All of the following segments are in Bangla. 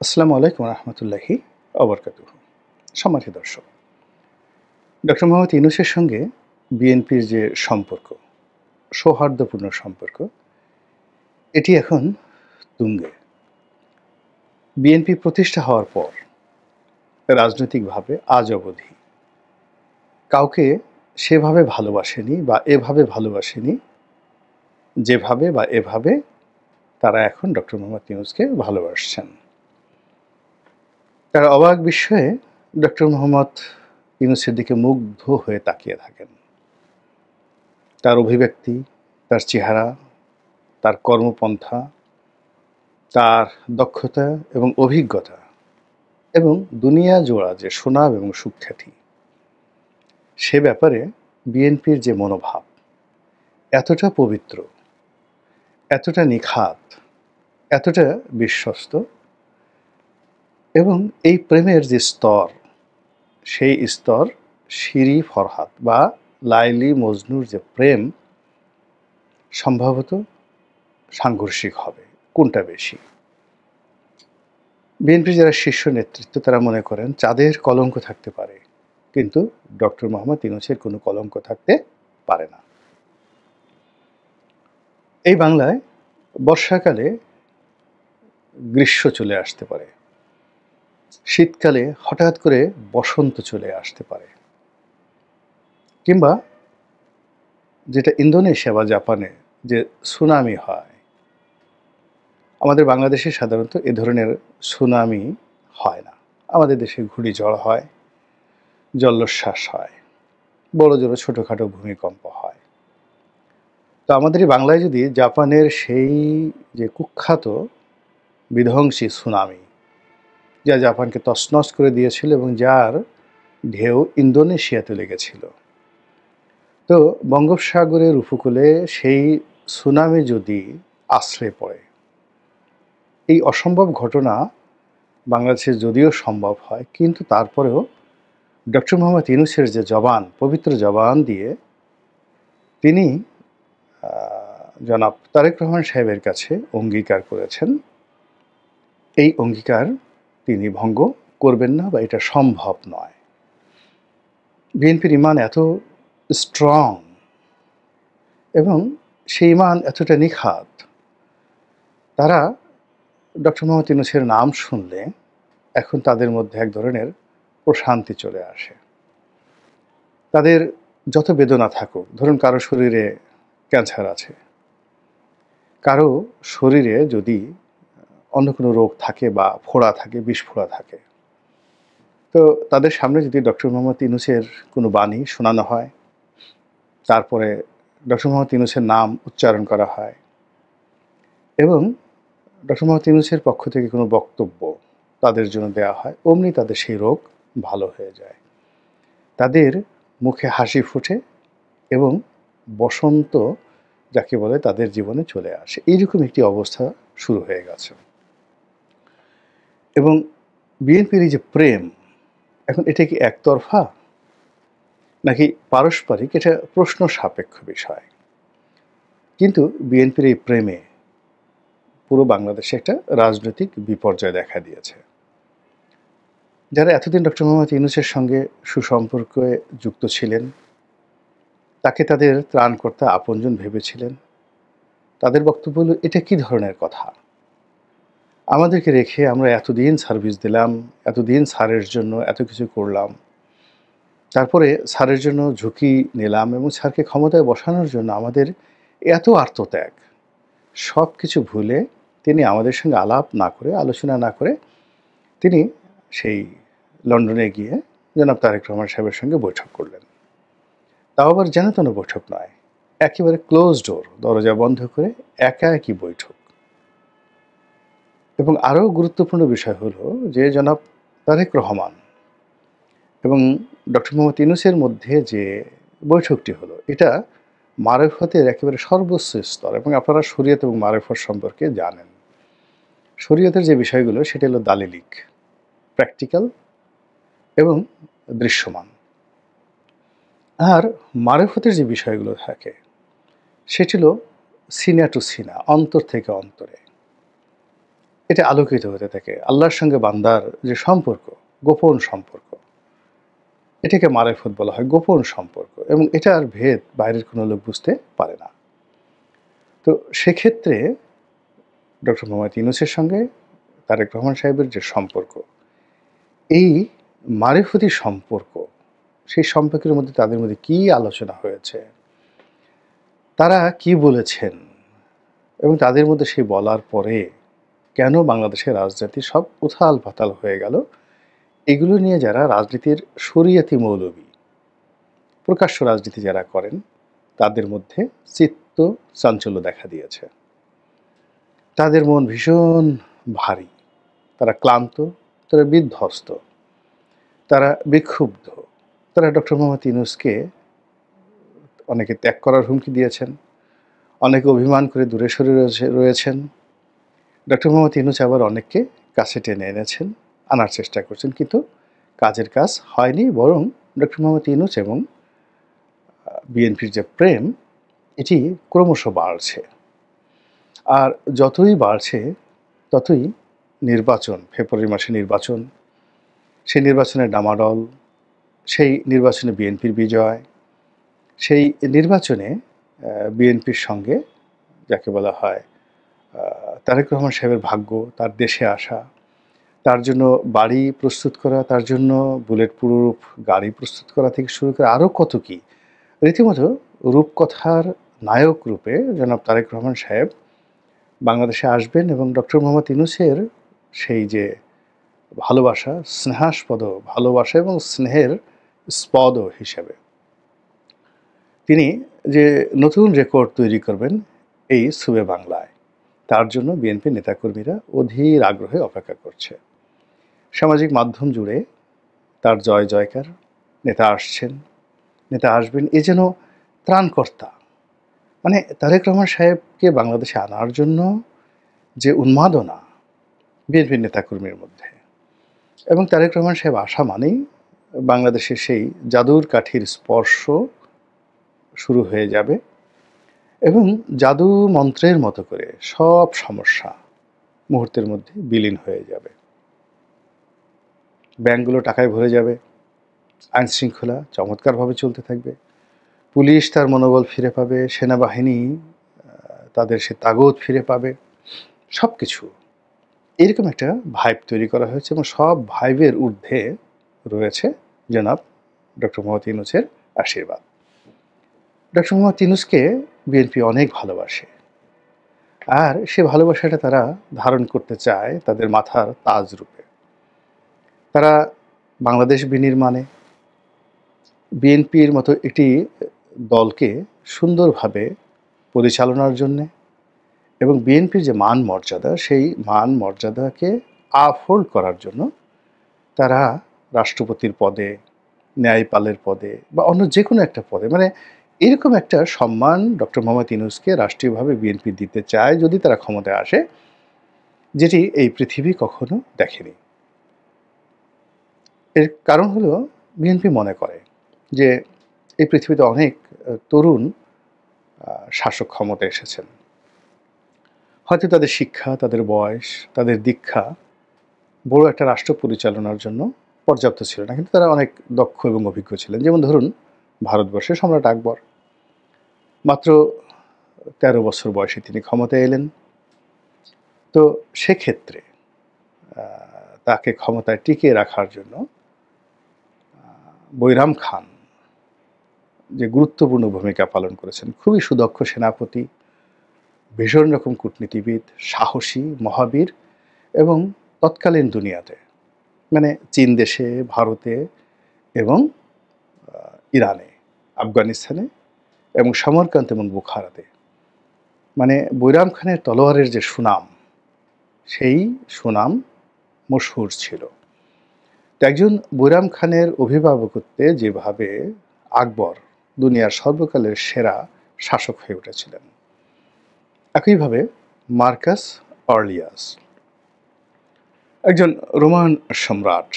আসসালামু আলাইকুম রহমতুল্লাহি অবরকাতুহু। সম্মানিত দর্শক, ডক্টর মোহাম্মদ ইউনূসের সঙ্গে বিএনপির যে সম্পর্ক, সৌহার্দ্যপূর্ণ সম্পর্ক, এটি এখন তুঙ্গে। বিএনপি প্রতিষ্ঠা হওয়ার পর রাজনৈতিকভাবে আজ অবধি কাউকে সেভাবে ভালোবাসেনি বা এভাবে ভালোবাসেনি যেভাবে বা এভাবে তারা এখন ডক্টর মোহাম্মদ ইউনূসকে ভালোবাসছেন। তারা অবাক বিস্ময়ে ডক্টর মোহাম্মদ ইউনূসের দিকে মুগ্ধ হয়ে তাকিয়ে থাকেন। তার অভিব্যক্তি, তার চেহারা, তার কর্মপন্থা, তার দক্ষতা এবং অভিজ্ঞতা এবং দুনিয়া জোড়া যে সুনাম এবং সুখ্যাতি, সে ব্যাপারে বিএনপির যে মনোভাব এতটা পবিত্র, এতটা নিখাত, এতটা বিশ্বস্ত, এবং এই প্রেমের যে স্তর, সেই স্তর শিরি ফরহাদ বা লাইলি মজনুর যে প্রেম সম্ভবত সাংঘর্ষিক হবে। কোনটা বেশি? বিএনপির যারা শীর্ষ নেতৃত্ব তারা মনে করেন চাঁদের কলঙ্ক থাকতে পারে, কিন্তু ডক্টর মোহাম্মদ ইউনূসের কোনো কলঙ্ক থাকতে পারে না। এই বাংলায় বর্ষাকালে গ্রীষ্ম চলে আসতে পারে, শীতকালে হঠাৎ করে বসন্ত চলে আসতে পারে, কিংবা যেটা ইন্দোনেশিয়া বা জাপানে যে সুনামি হয়, আমাদের বাংলাদেশে সাধারণত এ ধরনের সুনামি হয় না। আমাদের দেশে ঘূর্ণিঝড় হয়, জলোচ্ছ্বাস হয়, বড় জোর ছোটোখাটো ভূমিকম্প হয়। তো আমাদের এই বাংলায় যদি জাপানের সেই যে কুখ্যাত বিধ্বংসী সুনামি, যা জাপানকে তছনছ করে দিয়েছিল এবং যার ঢেউ ইন্দোনেশিয়াতে লেগেছিল, তো বঙ্গোপসাগরের উপকূলে সেই সুনামি যদি আছড়ে পড়ে, এই অসম্ভব ঘটনা বাংলাদেশে যদিও সম্ভব হয়, কিন্তু তারপরেও ডক্টর মোহাম্মদ ইউনূসের যে জবান, পবিত্র জবান দিয়ে তিনি জনাব তারেক রহমান সাহেবের কাছে অঙ্গীকার করেছেন, এই অঙ্গীকার তিনি ভঙ্গ করবেন না বা এটা সম্ভব নয়। বিএনপির ঈমান এত স্ট্রং এবং সেই ঈমান এতটা নিখাত, তারা ডক্টর মোহাম্মদ ইউনূসের নাম শুনলে এখন তাদের মধ্যে এক ধরনের প্রশান্তি চলে আসে। তাদের যত বেদনা থাকুক, ধরুন কারো শরীরে ক্যান্সার আছে, কারো শরীরে যদি অন্য কোনো রোগ থাকে বা ফোড়া থাকে, বিষ-ফোড়া থাকে, তো তাদের সামনে যদি ডক্টর মোহাম্মদ ইউনূসের কোনো বাণী শোনানো হয়, তারপরে ডক্টর মোহাম্মদ ইউনূসের নাম উচ্চারণ করা হয় এবং ডক্টর মোহাম্মদ ইউনূসের পক্ষ থেকে কোনো বক্তব্য তাদের জন্য দেওয়া হয়, অমনি তাদের সেই রোগ ভালো হয়ে যায়। তাদের মুখে হাসি ফোটে এবং বসন্ত যাকে বলে তাদের জীবনে চলে আসে। এইরকম একটি অবস্থা শুরু হয়ে গেছে। এবং বিএনপির এই যে প্রেম, এখন এটা কি একতরফা নাকি পারস্পরিক, এটা প্রশ্ন সাপেক্ষ বিষয়। কিন্তু বিএনপির এই প্রেমে পুরো বাংলাদেশে একটা রাজনৈতিক বিপর্যয় দেখা দিয়েছে। যারা এতদিন ডক্টর মোহাম্মদ ইউনূসের সঙ্গে সুসম্পর্কে যুক্ত ছিলেন, তাকে তাদের ত্রাণকর্তা আপনজন ভেবেছিলেন, তাদের বক্তব্য হলো, এটা কী ধরনের কথা? আমাদেরকে রেখে আমরা এতদিন সার্ভিস দিলাম, এতদিন স্যারের জন্য এত কিছু করলাম, তারপরে স্যারের জন্য ঝুঁকি নিলাম এবং স্যারকে ক্ষমতায় বসানোর জন্য আমাদের এত আত্মত্যাগ, সব কিছু ভুলে তিনি আমাদের সঙ্গে আলাপ না করে, আলোচনা না করে তিনি সেই লন্ডনে গিয়ে জনাব তারেক রহমান সাহেবের সঙ্গে বৈঠক করলেন। তাও আবার যেন তেন বৈঠক নয়, একেবারে ক্লোজ ডোর, দরজা বন্ধ করে একা একই বৈঠক। এবং আরও গুরুত্বপূর্ণ বিষয় হলো যে জনাব তারেক রহমান এবং ডক্টর মোহাম্মদ ইউনূসের মধ্যে যে বৈঠকটি হলো, এটা মারেফতের একেবারে সর্বোচ্চ স্তর। এবং আপনারা শরীয়ত এবং মারেফত সম্পর্কে জানেন। শরীয়তের যে বিষয়গুলো সেটা হলো দালিলিক, প্র্যাকটিক্যাল এবং দৃশ্যমান। আর মারেফতের যে বিষয়গুলো থাকে সেটি হলো সিনা টু সিনা, অন্তর থেকে অন্তরে। এটা আলোকিত হতে থাকে। আল্লাহর সঙ্গে বান্দার যে সম্পর্ক, গোপন সম্পর্ক, এটাকে মারেফত বলা হয়, গোপন সম্পর্ক, এবং এটার ভেদ বাইরের কোনো লোক বুঝতে পারে না। তো সেক্ষেত্রে ডক্টর মোহাম্মদ ইউনূসের সঙ্গে তারেক রহমান সাহেবের যে সম্পর্ক, এই মারেফতি সম্পর্ক, সেই সম্পর্কের মধ্যে তাদের মধ্যে কী আলোচনা হয়েছে, তারা কি বলেছেন, এবং তাদের মধ্যে সেই বলার পরে কেন বাংলাদেশের রাজনীতি সব উথাল পাতাল হয়ে গেল, এগুলো নিয়ে যারা রাজনীতির শরিয়তি মৌলবী, প্রকাশ্য রাজনীতি যারা করেন, তাদের মধ্যে চিত্ত চাঞ্চল্য দেখা দিয়েছে। তাদের মন ভীষণ ভারী, তারা ক্লান্ত, তারা বিধ্বস্ত, তারা বিক্ষুব্ধ। তারা ডক্টর মোহাম্মদ ইউনূসকে অনেকে ত্যাগ করার হুমকি দিয়েছেন, অনেকে অভিমান করে দূরে সরে রয়েছেন। ডক্টর মোহাম্মদ ইউনূস আবার অনেককে কাছে টেনে এনেছেন, আনার চেষ্টা করছেন, কিন্তু কাজের কাজ হয়নি। বরং ডক্টর মোহাম্মদ ইউনূস এবং বিএনপির যে প্রেম, এটি ক্রমশ বাড়ছে। আর যতই বাড়ছে ততই নির্বাচন, ফেব্রুয়ারি মাসে নির্বাচন, সেই নির্বাচনের ডামাডল, সেই নির্বাচনে বিএনপির বিজয়, সেই নির্বাচনে বিএনপির সঙ্গে যাকে বলা হয় তারেক রহমান সাহেবের ভাগ্য, তার দেশে আসা, তার জন্য বাড়ি প্রস্তুত করা, তার জন্য বুলেট প্রুফ গাড়ি প্রস্তুত করা থেকে শুরু করে আরও কত কী, রীতিমতো রূপকথার নায়ক রূপে জনাব তারেক রহমান সাহেব বাংলাদেশে আসবেন, এবং ডক্টর মোহাম্মদ ইউনূসের সেই যে ভালোবাসা, স্নেহাস্পদ ভালোবাসা এবং স্নেহের স্পদ হিসেবে তিনি যে নতুন রেকর্ড তৈরি করবেন এই সুবে বাংলায়, তার জন্য বিএনপি নেতাকর্মীরা অধীর আগ্রহে অপেক্ষা করছে। সামাজিক মাধ্যম জুড়ে তার জয় জয়কার, নেতা আসছেন, নেতা আসবেন, এ যেন ত্রাণকর্তা। মানে তারেক রহমান সাহেবকে বাংলাদেশে আনার জন্য যে উন্মাদনা বিএনপির নেতাকর্মীর মধ্যে, এবং তারেক রহমান সাহেব আসা মানেই বাংলাদেশে সেই জাদুর কাঠির স্পর্শ শুরু হয়ে যাবে, এবং জাদু মন্ত্রের মতো করে সব সমস্যা মুহূর্তের মধ্যে বিলীন হয়ে যাবে। ব্যাংকগুলো টাকায় ভরে যাবে, আইন শৃঙ্খলা চমৎকারভাবে চলতে থাকবে, পুলিশ তার মনোবল ফিরে পাবে, সেনাবাহিনী তাদের সে তাগদ ফিরে পাবে, সব কিছু এরকম একটা ভাইব তৈরি করা হয়েছে, এবং সব ভাইবের ঊর্ধ্বে রয়েছে জনাব ডক্টর মোহাম্মদ ইউনূসের আশীর্বাদ। ডক্টর মোহাম্মদ ইউনূসকে বিএনপি অনেক ভালোবাসে, আর সে ভালোবাসাটা তারা ধারণ করতে চায় তাদের মাথার তাজ রূপে। তারা বাংলাদেশ বিনির্মাণে বিএনপির মতো একটি দলকে সুন্দরভাবে পরিচালনার জন্যে, এবং বিএনপির যে মান মর্যাদা, সেই মান মর্যাদাকে আপহোল্ড করার জন্য তারা রাষ্ট্রপতির পদে, ন্যায়পালের পদে, বা অন্য যে কোনো একটা পদে, মানে এরকম একটা সম্মান ডক্টর মোহাম্মদ ইউনূসকে রাষ্ট্রীয়ভাবে বিএনপি দিতে চায় যদি তারা ক্ষমতায় আসে, যেটি এই পৃথিবী কখনো দেখেনি। এর কারণ হলো বিএনপি মনে করে যে এই পৃথিবীতে অনেক তরুণ শাসক ক্ষমতা এসেছেন, হয়তো তাদের শিক্ষা, তাদের বয়স, তাদের দীক্ষা বড় একটা রাষ্ট্র পরিচালনার জন্য পর্যাপ্ত ছিল না, কিন্তু তারা অনেক দক্ষ এবং অভিজ্ঞ ছিলেন। যেমন ধরুন ভারতবর্ষের সম্রাট আকবর, মাত্র ১৩ বছর বয়সে তিনি ক্ষমতায় এলেন। তো সেক্ষেত্রে তাকে ক্ষমতায় টিকিয়ে রাখার জন্য বৈরাম খান যে গুরুত্বপূর্ণ ভূমিকা পালন করেছেন, খুবই সুদক্ষ সেনাপতি, ভীষণ রকম কূটনীতিবিদ, সাহসী, মহাবীর, এবং তৎকালীন দুনিয়াতে মানে চীন দেশে, ভারতে এবং ইরানে, আফগানিস্তানে এবং সমরকান্ত এবং বুখারাতে, মানে বৈরাম খানের তলোয়ারের যে সুনাম, সেই সুনাম মশহুর ছিল। তো একজন বৈরাম খানের অভিভাবকত্বে যেভাবে আকবর দুনিয়ার সর্বকালের সেরা শাসক হয়ে উঠেছিলেন, একইভাবে মার্কাস অর্লিয়াস একজন রোমান সম্রাট।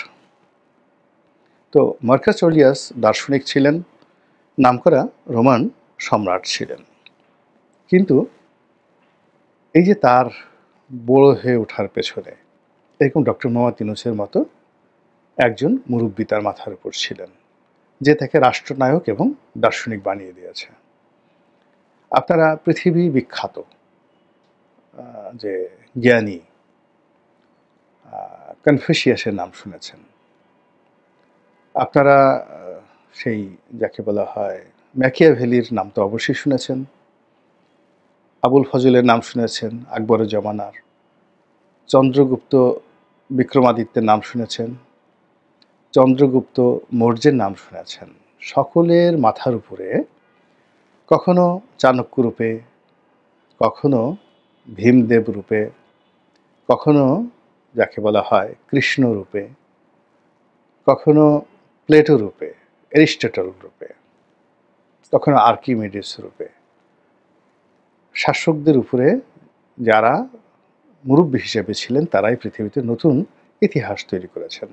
তো মার্কাস অর্লিয়াস দার্শনিক ছিলেন, নামকরা রোমান সম্রাট ছিলেন, কিন্তু এই যে তার বড় হয়ে ওঠার পেছনে এরকম ডক্টর মোহাম্মদ ইউনূসের মতো একজন মুরব্বী তার মাথার উপর ছিলেন, যে তাকে রাষ্ট্রনায়ক এবং দার্শনিক বানিয়ে দিয়েছে। আপনারা পৃথিবী বিখ্যাত যে জ্ঞানী কনফুসিয়াসের নাম শুনেছেন। আপনারা সেই যাকে বলা হয় ম্যাকিয়াভেলির নাম তো অবশ্যই শুনেছেন। আবুল ফজলের নাম শুনেছেন, আকবরের জমানার। চন্দ্রগুপ্ত বিক্রমাদিত্যের নাম শুনেছেন, চন্দ্রগুপ্ত মৌর্যের নাম শুনেছেন। সকলের মাথার উপরে কখনো চাণক্য রূপে, কখনো ভীমদেব রূপে, কখনো যাকে বলা হয় কৃষ্ণ রূপে, কখনো প্লেটো রূপে, অ্যারিস্টটল রূপে, কখনো আর্কিমিডিস রূপে শাসকদের উপরে যারা মুরব্বী হিসেবে ছিলেন তারাই পৃথিবীতে নতুন ইতিহাস তৈরি করেছেন।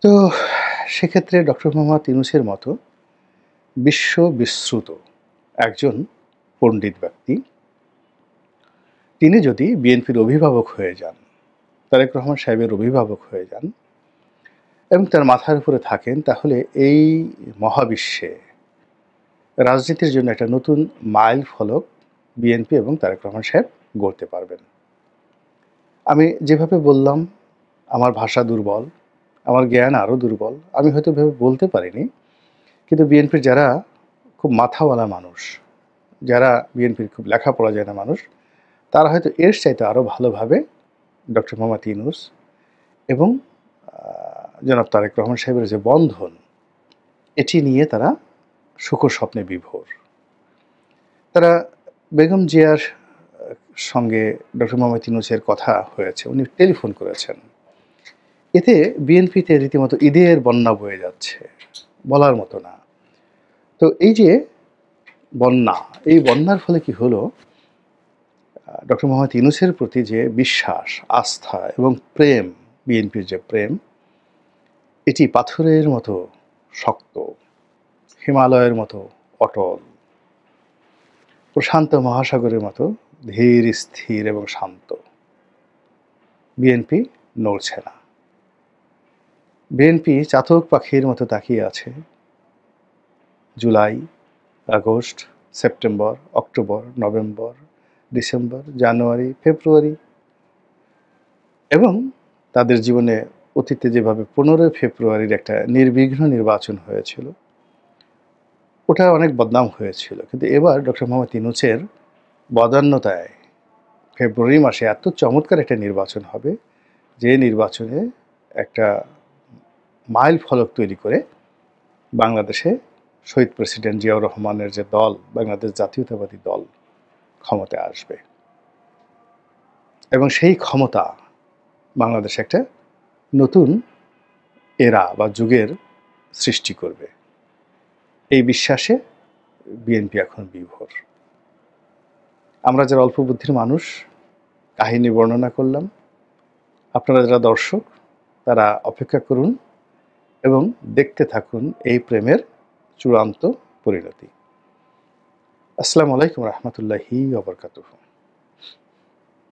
তো সেক্ষেত্রে ডক্টর মোহাম্মদ ইউনূসের মতো বিশ্ববিশ্রুত একজন পণ্ডিত ব্যক্তি, তিনি যদি বিএনপির অভিভাবক হয়ে যান, তারেক রহমান সাহেবের অভিভাবক হয়ে যান এবং তার মাথার উপরে থাকেন, তাহলে এই মহাবিশ্বে রাজনীতির জন্য একটা নতুন মাইল ফলক বিএনপি এবং তারেক রহমান সাহেব গড়তে পারবেন। আমি যেভাবে বললাম, আমার ভাষা দুর্বল, আমার জ্ঞান আরও দুর্বল, আমি হয়তো ভেবে বলতে পারিনি, কিন্তু বিএনপির যারা খুব মাথাওয়ালা মানুষ, যারা বিএনপির খুব লেখাপড়া জানা মানুষ, তারা হয়তো এর চাইতে আরও ভালোভাবে ডক্টর মোহাম্মদ ইউনূস এবং জনাব তারেক রহমান সাহেবের যে বন্ধন, এটি নিয়ে তারা সুখর স্বপ্নে বিভোর। তারা বেগম জিয়ার সঙ্গে ডক্টর মোহাম্মদ ইউনূসের কথা হয়েছে, উনি টেলিফোন করেছেন। এতে বিএনপিতে রীতিমতো ঈদের বন্যা বয়ে যাচ্ছে, বলার মতো না। তো এই যে বন্যা, এই বন্যার ফলে কি হলো, ডক্টর মোহাম্মদ ইউনূসের প্রতি যে বিশ্বাস, আস্থা এবং প্রেম, বিএনপির যে প্রেম, এটি পাথরের মতো শক্ত, হিমালয়ের মতো অটল, প্রশান্ত মহাসাগরের মতো ধীর স্থির এবং শান্ত। বিএনপি নড়ছে না। বিএনপি চাতক পাখির মতো তাকিয়ে আছে July, August, September, October, November, December, January, February এবং তাদের জীবনে অতীতে যেভাবে 15 ফেব্রুয়ারির একটা নির্বিঘ্ন নির্বাচন হয়েছিল, ওটা অনেক বদনাম হয়েছিল। কিন্তু এবার ডক্টর মোহাম্মদ ইউনূসের বদান্যতায় ফেব্রুয়ারি মাসে এত চমৎকার একটা নির্বাচন হবে, যে নির্বাচনে একটা মাইল ফলক তৈরি করে বাংলাদেশে শহীদ প্রেসিডেন্ট জিয়াউর রহমানের যে দল, বাংলাদেশ জাতীয়তাবাদী দল, ক্ষমতায় আসবে এবং সেই ক্ষমতা বাংলাদেশে একটা নতুন এরা বা যুগের সৃষ্টি করবে। এই বিশ্বাসে বিএনপি এখন বিভোর। আমরা যারা অল্প বুদ্ধির মানুষ কাহিনী বর্ণনা করলাম, আপনারা যারা দর্শক তারা অপেক্ষা করুন এবং দেখতে থাকুন এই প্রেমের চূড়ান্ত পরিণতি। আসসালামু আলাইকুম রহমতুল্লাহি ওয়া বারাকাতুহু।